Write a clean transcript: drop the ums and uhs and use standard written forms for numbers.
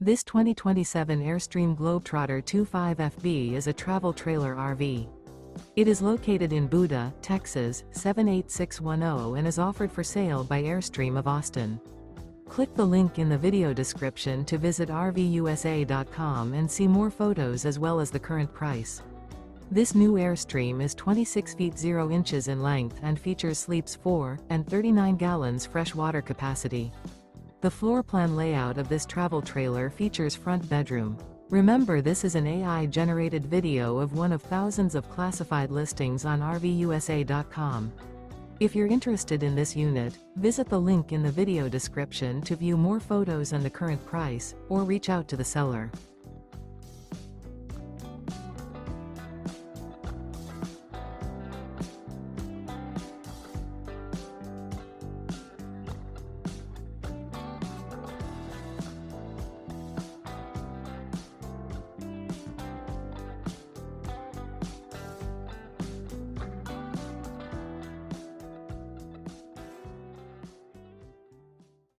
This 2027 Airstream Globetrotter 25FB is a travel trailer RV. It is located in Buda, Texas, 78610 and is offered for sale by Airstream of Austin. Click the link in the video description to visit RVUSA.com and see more photos as well as the current price. This new Airstream is 26 feet 0 inches in length and features sleeps 4 and 39 gallons fresh water capacity. The floor plan layout of this travel trailer features front bedroom. Remember, this is an AI-generated video of one of thousands of classified listings on RVUSA.com. If you're interested in this unit, visit the link in the video description to view more photos and the current price, or reach out to the seller.